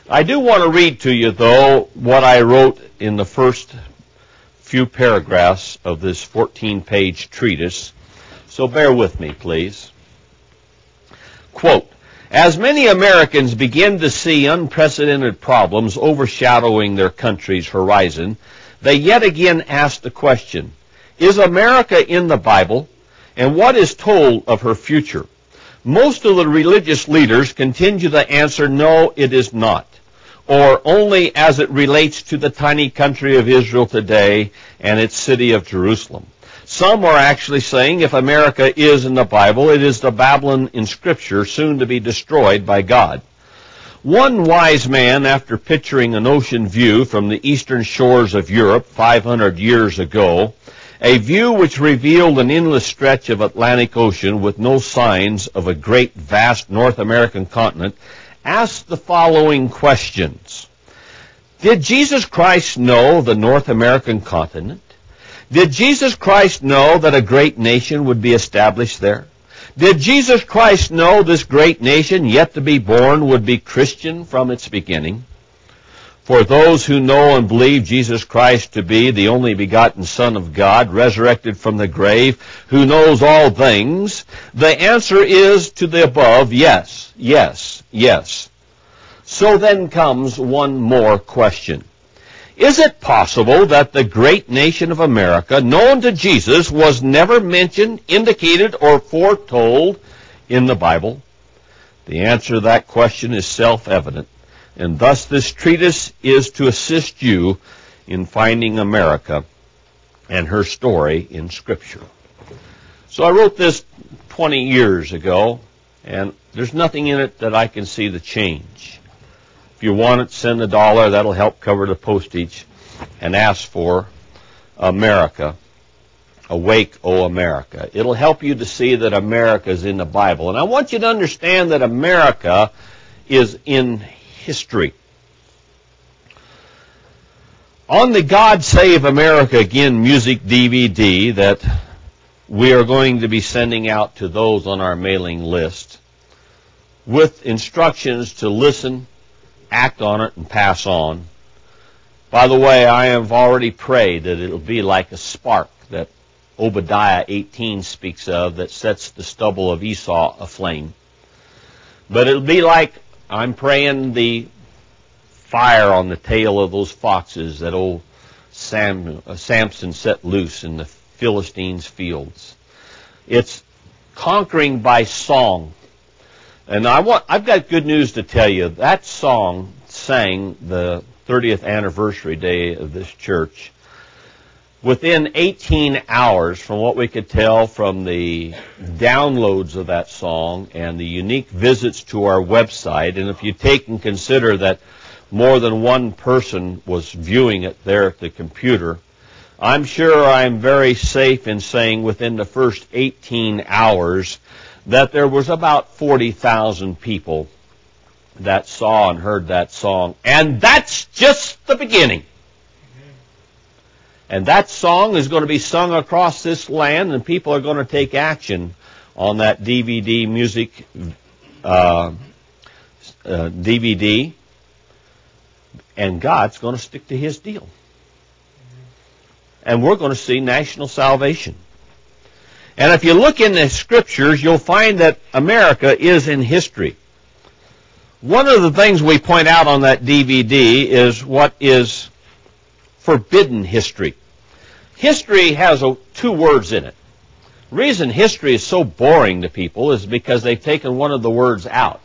I do want to read to you, though, what I wrote in the first few paragraphs of this 14-page treatise, so bear with me, please. Quote, as many Americans begin to see unprecedented problems overshadowing their country's horizon, they yet again ask the question, is America in the Bible, and what is told of her future? Most of the religious leaders continue to answer, no, it is not, or only as it relates to the tiny country of Israel today and its city of Jerusalem. Some are actually saying if America is in the Bible, it is the Babylon in Scripture, soon to be destroyed by God. One wise man, after picturing an ocean view from the eastern shores of Europe 500 years ago, a view which revealed an endless stretch of Atlantic Ocean with no signs of a great, vast North American continent, asked the following questions. Did Jesus Christ know the North American continent? Did Jesus Christ know that a great nation would be established there? Did Jesus Christ know this great nation yet to be born would be Christian from its beginning? For those who know and believe Jesus Christ to be the only begotten Son of God, resurrected from the grave, who knows all things, the answer is to the above, yes, yes, yes. So then comes one more question. Is it possible that the great nation of America, known to Jesus, was never mentioned, indicated, or foretold in the Bible? The answer to that question is self-evident, and thus this treatise is to assist you in finding America and her story in Scripture. So I wrote this 20 years ago, and there's nothing in it that I can see the change. If you want it, send $1. That'll help cover the postage. And ask for America. Awake, O America. It'll help you to see that America is in the Bible. And I want you to understand that America is in history. On the God Save America Again music DVD that we are going to be sending out to those on our mailing list with instructions to listen, act on it, and pass on. By the way, I have already prayed that it'll be like a spark that Obadiah 18 speaks of that sets the stubble of Esau aflame. But it'll be like, I'm praying, the fire on the tail of those foxes that old Samson set loose in the Philistines' fields. It's conquering by song. And I've got good news to tell you. That song sang the 30th anniversary day of this church. Within 18 hours, from what we could tell from the downloads of that song and the unique visits to our website, and if you take and consider that more than one person was viewing it there at the computer, I'm sure I'm very safe in saying within the first 18 hours that there was about 40,000 people that saw and heard that song. And that's just the beginning. And that song is going to be sung across this land, and people are going to take action on that DVD music DVD, and God's going to stick to His deal. And we're going to see national salvation. And if you look in the Scriptures, you'll find that America is in history. One of the things we point out on that DVD is what is forbidden history. History has two words in it. The reason history is so boring to people is because they've taken one of the words out.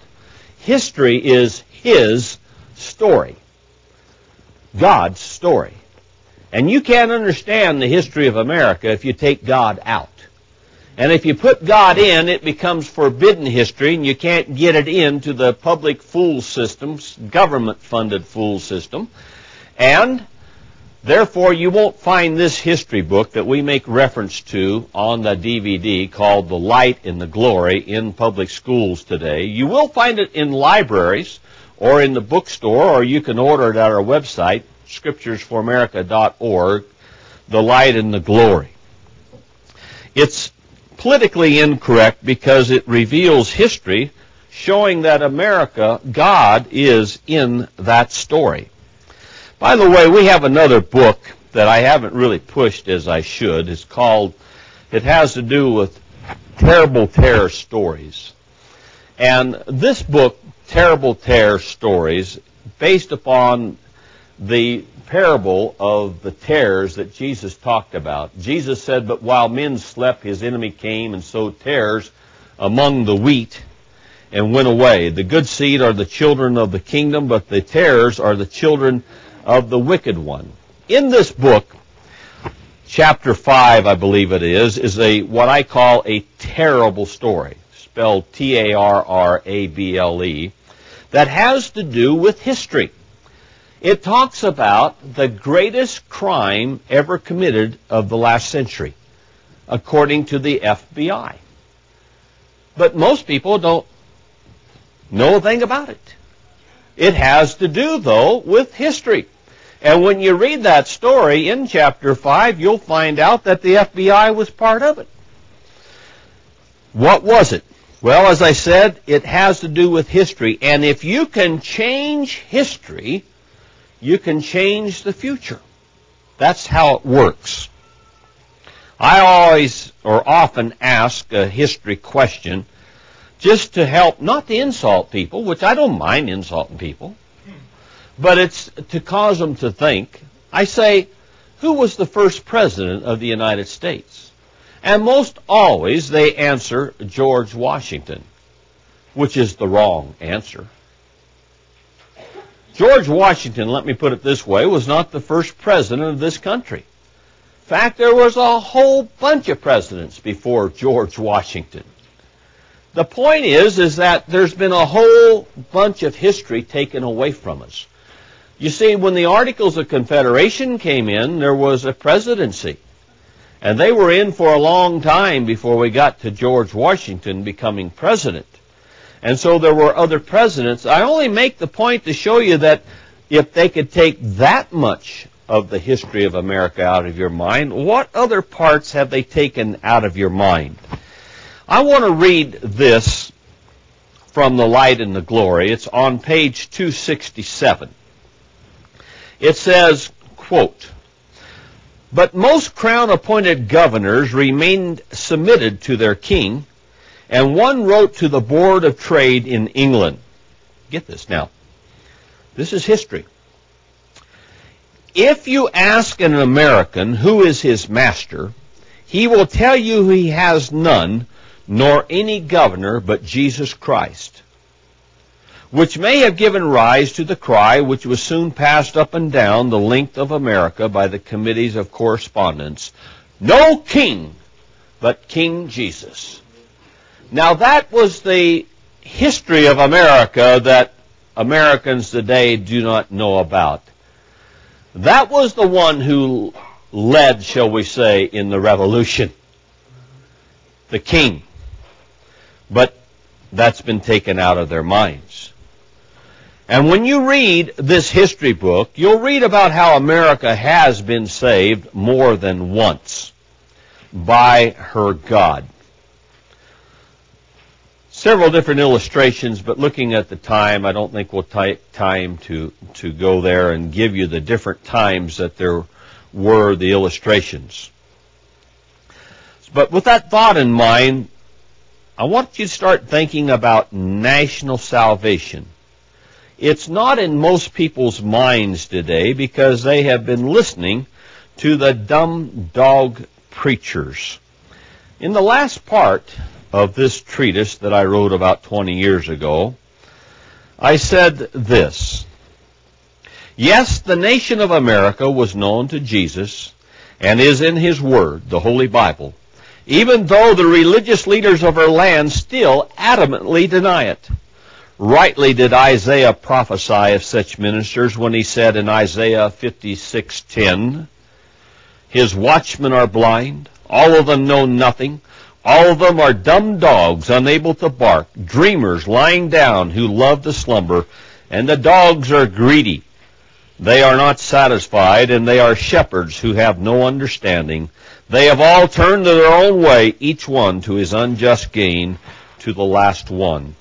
History is His story. God's story. And you can't understand the history of America if you take God out. And if you put God in, it becomes forbidden history, and you can't get it into the public fool system, government-funded fool system. And therefore, you won't find this history book that we make reference to on the DVD called The Light and the Glory in public schools today. You will find it in libraries or in the bookstore, or you can order it at our website, scripturesforamerica.org, The Light and the Glory. It's politically incorrect because it reveals history showing that America, God is in that story. By the way, we have another book that I haven't really pushed as I should. It has to do with terrible terror stories. And this book, Terrible Terror Stories, based upon the parable of the tares that Jesus talked about. Jesus said, "But while men slept, his enemy came and sowed tares among the wheat and went away. The good seed are the children of the kingdom, but the tares are the children of the wicked one." In this book, chapter 5, I believe it is what I call a terrible story, spelled Tarrable, that has to do with history. It talks about the greatest crime ever committed of the last century, according to the FBI. But most people don't know a thing about it. It has to do, though, with history. And when you read that story in chapter 5, you'll find out that the FBI was part of it. What was it? Well, as I said, it has to do with history. And if you can change history, you can change the future. That's how it works. I often ask a history question just to help, not to insult people, which I don't mind insulting people, but it's to cause them to think. I say, who was the first president of the United States? And most always they answer George Washington, which is the wrong answer. George Washington, let me put it this way, was not the first president of this country. In fact, there was a whole bunch of presidents before George Washington. The point is that there's been a whole bunch of history taken away from us. You see, when the Articles of Confederation came in, there was a presidency. And they were in for a long time before we got to George Washington becoming president. And so there were other presidents. I only make the point to show you that if they could take that much of the history of America out of your mind, what other parts have they taken out of your mind? I want to read this from The Light and the Glory. It's on page 267. It says, quote, "But most crown-appointed governors remained submitted to their king, and one wrote to the Board of Trade in England." Get this now. This is history. "If you ask an American who is his master, he will tell you he has none, nor any governor but Jesus Christ, which may have given rise to the cry which was soon passed up and down the length of America by the committees of correspondence, 'No king but King Jesus.'" Now that was the history of America that Americans today do not know about. That was the one who led, shall we say, in the revolution. The king. But that's been taken out of their minds. And when you read this history book, you'll read about how America has been saved more than once by her God. Several different illustrations, but looking at the time, I don't think we'll take time to go there and give you the different times that there were the illustrations. But with that thought in mind, I want you to start thinking about national salvation. It's not in most people's minds today because they have been listening to the dumb dog preachers. In the last part of this treatise that I wrote about 20 years ago, I said this: "Yes, the nation of America was known to Jesus and is in His Word, the Holy Bible, even though the religious leaders of our land still adamantly deny it. Rightly did Isaiah prophesy of such ministers when he said in Isaiah 56:10, 'His watchmen are blind, all of them know nothing, all of them are dumb dogs, unable to bark, dreamers lying down who love to slumber, and the dogs are greedy. They are not satisfied, and they are shepherds who have no understanding. They have all turned to their own way, each one to his unjust gain, to the last one.